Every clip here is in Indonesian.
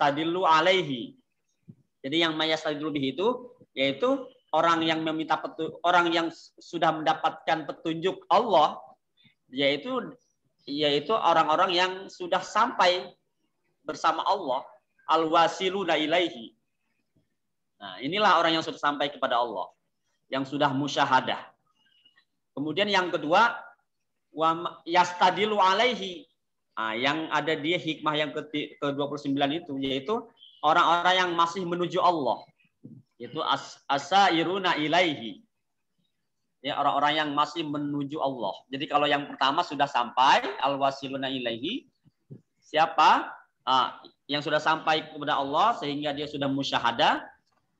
mayastadillu alaihi. Jadi yang mayastadillu bihi itu yaitu orang yang meminta orang yang sudah mendapatkan petunjuk Allah, yaitu orang-orang yang sudah sampai bersama Allah, al-wasiluna ilaihi. Nah, inilah orang yang sudah sampai kepada Allah, yang sudah musyahadah. Kemudian yang kedua, wa yastadilu alaihi. Nah, yang ada di hikmah yang ke-29 itu, yaitu orang-orang yang masih menuju Allah. Yaitu asairuna ilaihi. Ya, orang-orang yang masih menuju Allah. Jadi kalau yang pertama sudah sampai, al-wasiluna ilaihi. Siapa? Yang sudah sampai kepada Allah sehingga dia sudah musyahadah.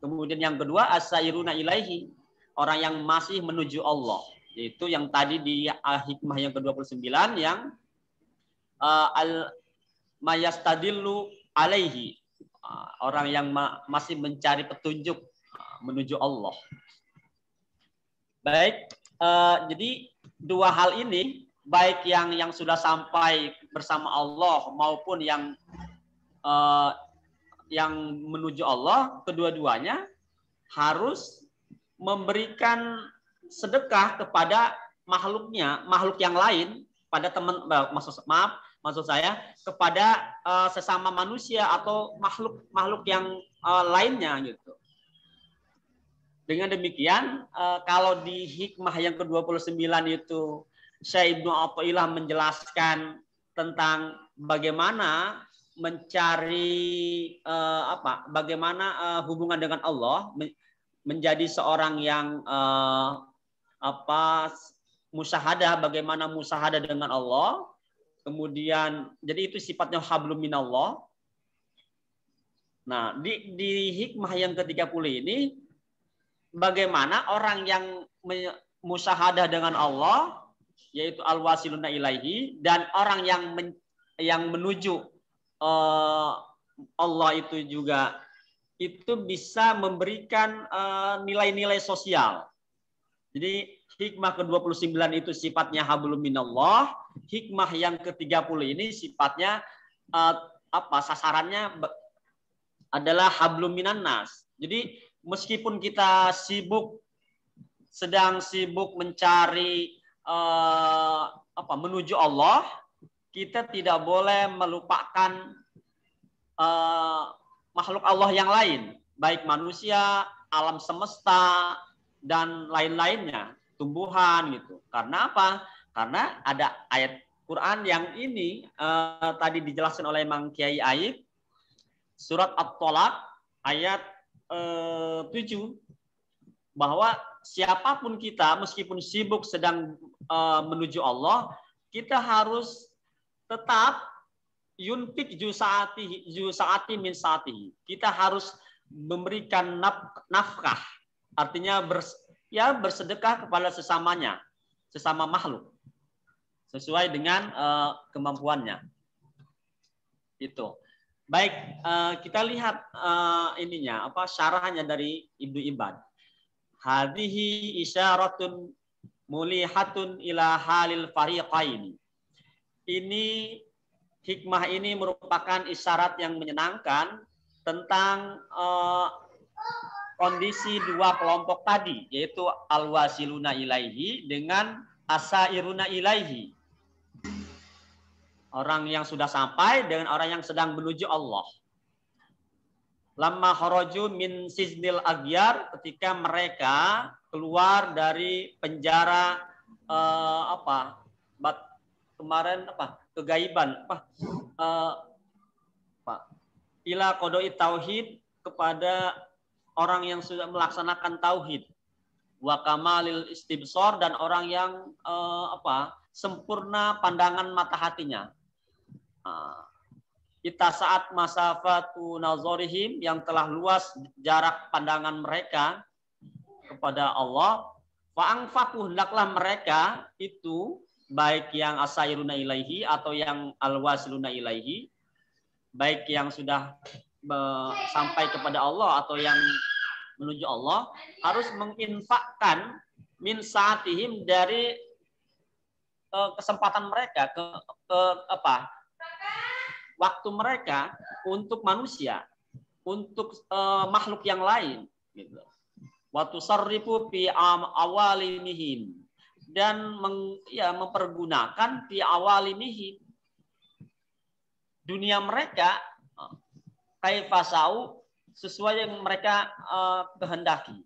Kemudian yang kedua, asairuna ilaihi. Orang yang masih menuju Allah. Yaitu yang tadi di hikmah yang ke-29 yang mayastadillu alaihi. Orang yang masih mencari petunjuk menuju Allah. Baik, jadi dua hal ini, baik yang sudah sampai bersama Allah maupun yang menuju Allah, kedua-duanya harus memberikan sedekah kepada makhluknya, makhluk yang lain, pada maksud saya kepada sesama manusia atau makhluk yang lainnya gitu. Dengan demikian, kalau di hikmah yang ke-29 itu Syekh Ibnu Athaillah menjelaskan tentang bagaimana mencari bagaimana hubungan dengan Allah, menjadi seorang yang musyahadah, bagaimana musyahadah dengan Allah. Kemudian jadi itu sifatnya hablum minallah. Nah, di hikmah yang ke-30 ini bagaimana orang yang musyahadah dengan Allah, yaitu al-wasiluna ilaihi, dan orang yang menuju Allah itu juga itu bisa memberikan nilai-nilai sosial. Jadi hikmah ke-29 itu sifatnya hablum minallah, hikmah yang ke-30 ini sifatnya sasarannya adalah hablum minannas. Jadi meskipun kita sedang sibuk mencari menuju Allah, kita tidak boleh melupakan makhluk Allah yang lain, baik manusia, alam semesta, dan lain-lainnya, tumbuhan gitu. Karena apa? Karena ada ayat Quran yang ini tadi dijelaskan oleh Mang Kiai Aib, surat At-Tolak ayat 7, bahwa siapapun kita meskipun sibuk sedang menuju Allah, kita harus tetap yunfik jusaati min saatihi. Kita harus memberikan nafkah, artinya bersedekah kepada sesamanya, sesama makhluk sesuai dengan kemampuannya. Itu. Baik, kita lihat syarahnya dari Ibnu Ibad. Hadhihi isyaratun mulihatun ila halil fariqaini. Ini hikmah ini merupakan isyarat yang menyenangkan tentang kondisi dua kelompok tadi, yaitu al-wasiluna ilaihi dengan asairuna ilaihi. Orang yang sudah sampai dengan orang yang sedang menuju Allah. Lamma kharaju min siznil aghyar, ketika mereka keluar dari penjara kegaiban ila qodoi tauhid, kepada orang yang sudah melaksanakan tauhid, wa kamalil istibsar, dan orang yang sempurna pandangan mata hatinya. Kita saat masafatu nazarihim, yang telah luas jarak pandangan mereka kepada Allah, fa'angfaku, hendaklah mereka itu, baik yang asairuna ilaihi atau yang alwasiluna ilaihi, baik yang sudah sampai kepada Allah atau yang menuju Allah, harus menginfakkan min saatihim, dari kesempatan mereka, waktu mereka untuk manusia, untuk makhluk yang lain. Gitu. Waktu sarrifu fi awalinihim, dan mempergunakan fi awalinihim dunia mereka kaifasau sesuai yang mereka kehendaki.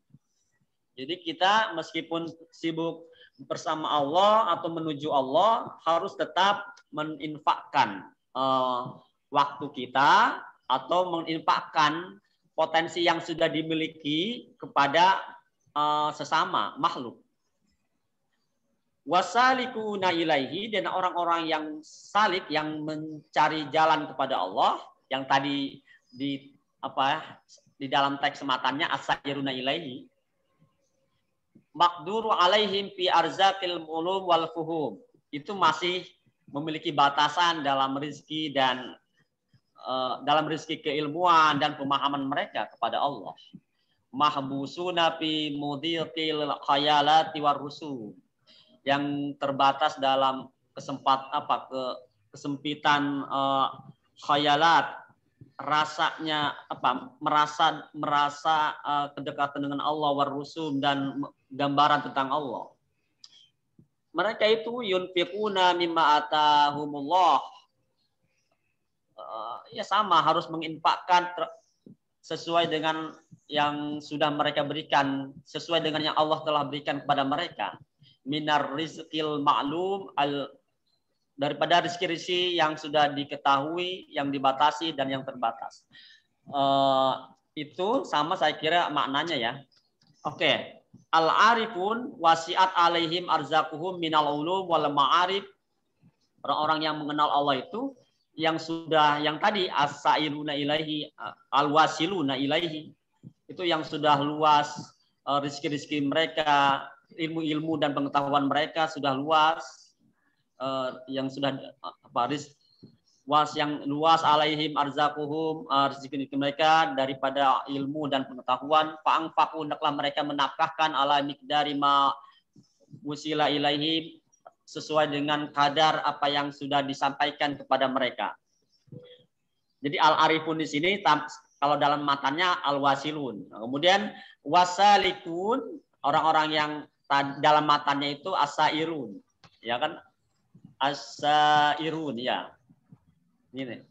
Jadi kita meskipun sibuk bersama Allah atau menuju Allah harus tetap meninfakkan waktu kita atau menginfakkan potensi yang sudah dimiliki kepada sesama makhluk. Wasalikuna ilaihi, dan orang-orang yang salik, yang mencari jalan kepada Allah, yang tadi di dalam teks sematannya asairuna ilaihi, maqduru alaihim fi arzaqil ulum wal fuhum, itu masih memiliki batasan dalam rezeki dan dalam rezeki keilmuan dan pemahaman mereka kepada Allah. Mahbusuna fi mudhiqil khayalati war rusum, yang terbatas dalam kesempitan khayalat, rasanya merasa kedekatan dengan Allah war rusum, dan gambaran tentang Allah. Mereka itu yunfiquna mimma atahumullah, sama, harus menginfakkan sesuai dengan yang sudah mereka berikan, sesuai dengan yang Allah telah berikan kepada mereka. Minar rizqil ma'lum, daripada rezeki-rezeki yang sudah diketahui, yang dibatasi dan yang terbatas. Itu sama saya kira maknanya ya. Oke. Al-arifun wasiat alaihim arzakuhum minal ulum wal ma'arif. Orang-orang yang mengenal Allah itu yang tadi as-sairuna ilaihi, al-wasiluna ilaihi, itu yang sudah luas rezeki-rezeki mereka, ilmu-ilmu dan pengetahuan mereka sudah luas, yang sudah yang luas alaihim arzakuhum, rezeki mereka daripada ilmu dan pengetahuan. Fa'angfaku, hendaklah mereka menafkahkan ala miqdari ma wusila ilaihim, sesuai dengan kadar apa yang sudah disampaikan kepada mereka. Jadi al-arifun di sini kalau dalam matanya al-wasilun. Kemudian wasalikun, orang-orang yang dalam matanya itu asairun. Ya kan? Asairun ya. Ini.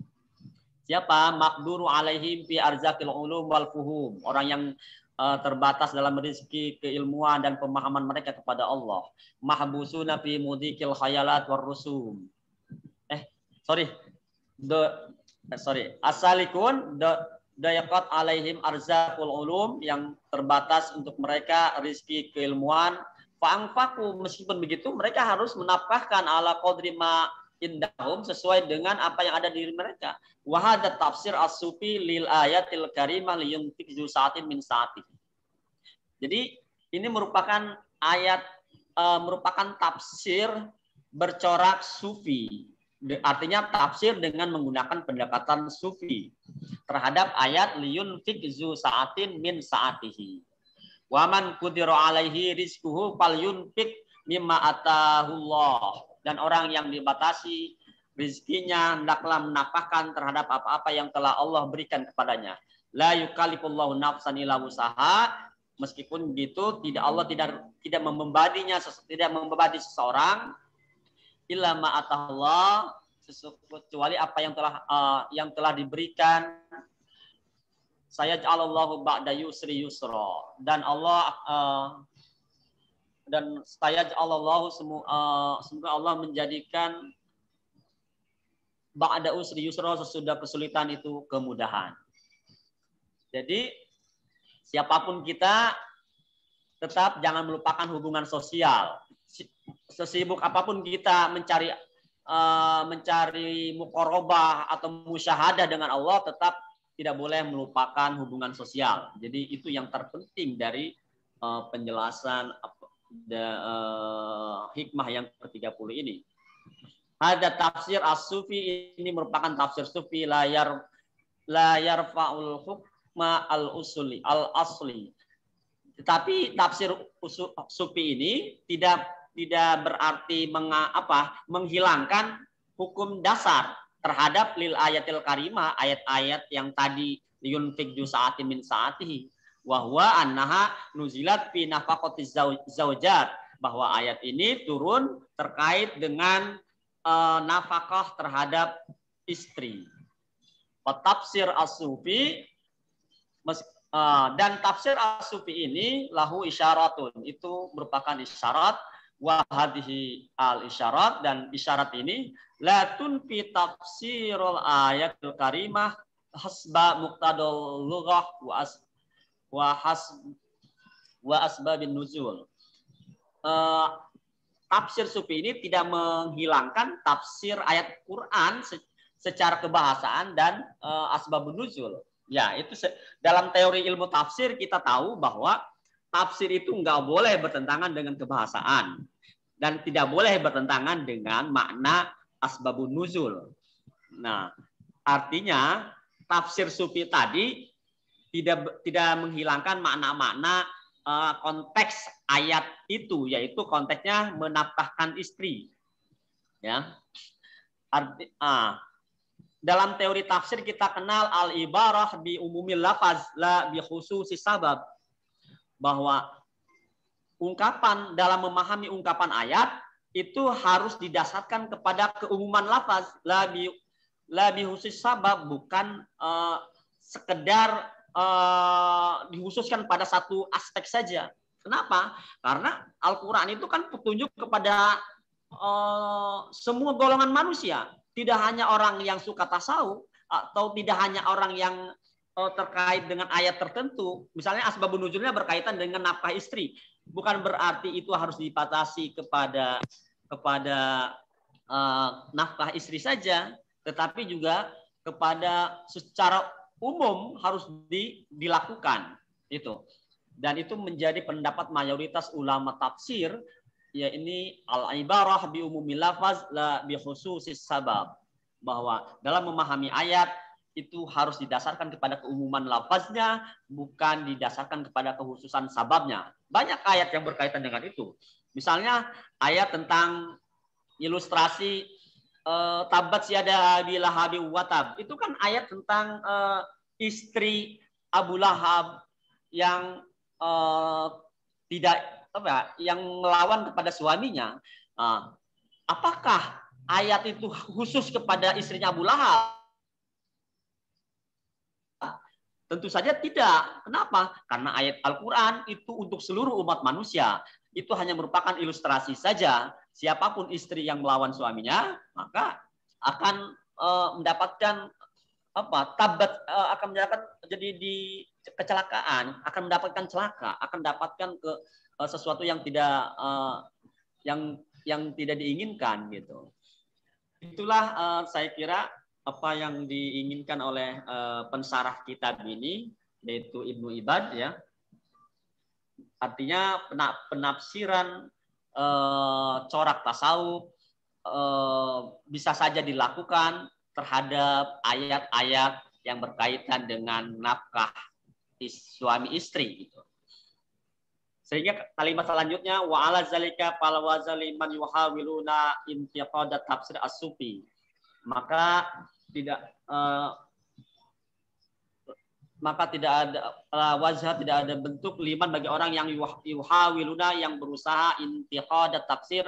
Siapa? Maqduru alaihim fi arzaqil ulum wal fuhum. Orang yang terbatas dalam rezeki keilmuan dan pemahaman mereka kepada Allah. Mahbusuna fi mudikil khayalat war rusum. Asalikun dayaqat alaihim arzaqul ulum, yang terbatas untuk mereka rezeki keilmuan. Fa'angfaku, meskipun begitu mereka harus menafkahkan ala qadri ma indahum, sesuai dengan apa yang ada di diri mereka. Wahada tafsir as-sufi lil ayatil karimah liyunfik zu sa'atin min sa'atihi. Jadi ini merupakan merupakan tafsir bercorak sufi. Artinya tafsir dengan menggunakan pendekatan sufi terhadap ayat liyunfik zu sa'atin min sa'atihi. Wa man qudira alaihi rizquhu falyunfik mimma atahullah. Dan orang yang dibatasi rezekinya hendaklah menafkahkan terhadap apa-apa yang telah Allah berikan kepadanya. La yukallifullahu nafsan illa wusaha. Meskipun begitu, Allah tidak membebaninya, tidak membebani seseorang illa ma atahullah, kecuali apa yang telah diberikan. Saya ja'alallahu ba'da yusri yusra, dan Allah dan saya Allah semoga Allah menjadikan ba'da usri yusra, sesudah kesulitan itu kemudahan. Jadi siapapun kita tetap jangan melupakan hubungan sosial. Sesibuk apapun kita mencari muqarabah atau musyahadah dengan Allah, tetap tidak boleh melupakan hubungan sosial. Jadi itu yang terpenting dari penjelasan hikmah yang ke-30 ini. Ada tafsir as-sufi, ini merupakan tafsir sufi, la yarfa'ul hukma al-usuli al-asli. Tetapi tafsir sufi ini tidak berarti menghilangkan hukum dasar terhadap lil ayatil karimah, ayat-ayat yang tadi yunfik ju sa'atin min sa'atihi wa huwa annaha nuzilat fi nafaqatiz zaujat, bahwa ayat ini turun terkait dengan nafkah terhadap istri. Tafsir as-Sufi dan tafsir as-Sufi ini lahu isyaratun, itu merupakan isyarat, wa hadhihi al isyarat, dan isyarat ini la tunfi tafsirul ayatul karimah hasba muqtadal lughah wa asbabin nuzul. Tafsir Sufi ini tidak menghilangkan tafsir ayat Quran secara kebahasaan dan asbabun nuzul. Ya, itu dalam teori ilmu tafsir kita tahu bahwa tafsir itu nggak boleh bertentangan dengan kebahasaan dan tidak boleh bertentangan dengan makna asbabun nuzul. Nah, artinya tafsir Sufi tadi tidak menghilangkan makna-makna konteks ayat itu, yaitu konteksnya menafkahkan istri. Ya. Dalam teori tafsir kita kenal al-ibarah bi umumil lafaz la bi khususis sabab, bahwa ungkapan dalam memahami ungkapan ayat itu harus didasarkan kepada keumuman lafaz, la bi khusus sabab, bukan sekedar dikhususkan pada satu aspek saja. Kenapa? Karena Al-Quran itu kan petunjuk kepada semua golongan manusia. Tidak hanya orang yang suka tasawuf, atau tidak hanya orang yang terkait dengan ayat tertentu. Misalnya asbabun nuzulnya berkaitan dengan nafkah istri. Bukan berarti itu harus dibatasi kepada nafkah istri saja, tetapi juga kepada secara umum harus dilakukan itu. Dan itu menjadi pendapat mayoritas ulama tafsir, ya ini al-ibarah bi umumil lafaz la bi khususis sabab, bahwa dalam memahami ayat itu harus didasarkan kepada keumuman lafaznya, bukan didasarkan kepada kekhususan sababnya. Banyak ayat yang berkaitan dengan itu. Misalnya ayat tentang ilustrasi tabat siada Abi Lahab wa tab. Itu kan ayat tentang istri Abu Lahab yang yang melawan kepada suaminya. Apakah ayat itu khusus kepada istrinya Abu Lahab? Tentu saja tidak. Kenapa? Karena ayat Al-Quran itu untuk seluruh umat manusia. Itu hanya merupakan ilustrasi saja. Siapapun istri yang melawan suaminya, maka akan mendapatkan tabat, akan mendapatkan jadi di kecelakaan, akan mendapatkan celaka, akan mendapatkan sesuatu yang tidak yang tidak diinginkan gitu. Itulah saya kira apa yang diinginkan oleh pensarah kitab ini, yaitu Ibnu Ibad, ya. Artinya penafsiran corak tasawuf bisa saja dilakukan terhadap ayat-ayat yang berkaitan dengan nafkah suami istri gitu. Sehingga kalimat selanjutnya wa ala zalika fal wazaliman yuhawiluna intiqadat tafsir as-Sufi. Maka tidak ada wajah, tidak ada bentuk liman bagi orang yang yuhawiluna, yang berusaha intiqadat tafsir,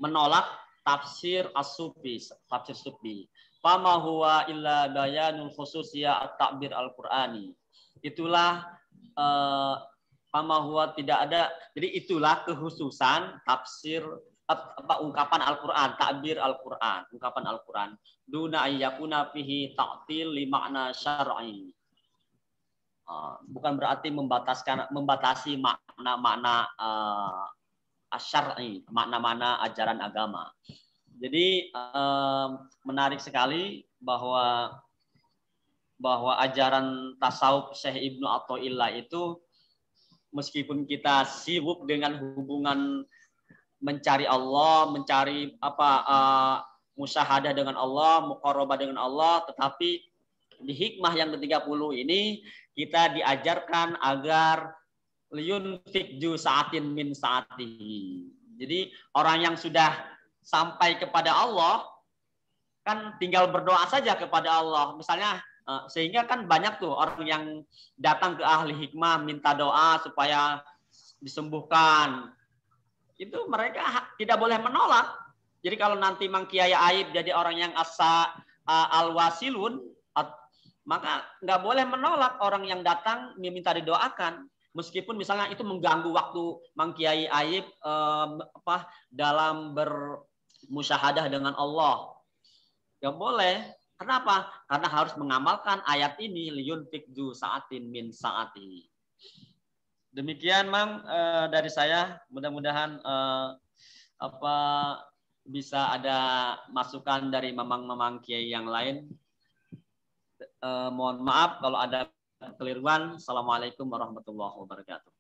menolak tafsir as-Sufi, tafsir Sufi. Fama huwa illa bayanul khususiyah at-ta'bir al-Qur'ani. Itulah fama huwa, tidak ada. Jadi itulah kekhususan tafsir ungkapan Al-Quran, takbir Al-Quran, ungkapan Al-Quran. Duna ayyakuna fihi ta'til li makna syar'i. Bukan berarti membatasi makna-makna syar'i, makna-makna ajaran agama. Jadi menarik sekali bahwa ajaran tasawuf Syekh Ibnu Athaillah itu, meskipun kita sibuk dengan hubungan mencari Allah, mencari musyahadah dengan Allah, muqarrabah dengan Allah, tetapi di hikmah yang ke-30 ini kita diajarkan agar liyunfik ju sa'atin min sa'atihi. Jadi orang yang sudah sampai kepada Allah, kan tinggal berdoa saja kepada Allah. Misalnya, sehingga kan banyak tuh orang yang datang ke ahli hikmah minta doa supaya disembuhkan. Itu mereka tidak boleh menolak. Jadi kalau nanti Mang Kiai Aib jadi orang yang al-wasilun, maka nggak boleh menolak orang yang datang meminta didoakan. Meskipun misalnya itu mengganggu waktu Mang Kiai Aib dalam bermusyahadah dengan Allah. Nggak boleh. Kenapa? Karena harus mengamalkan ayat ini, liyunfik dzu sa'atin min sa'ati. Demikian Mang dari saya. Mudah-mudahan bisa ada masukan dari mamang-mamang kiai yang lain. Mohon maaf kalau ada kekeliruan. Assalamualaikum warahmatullahi wabarakatuh.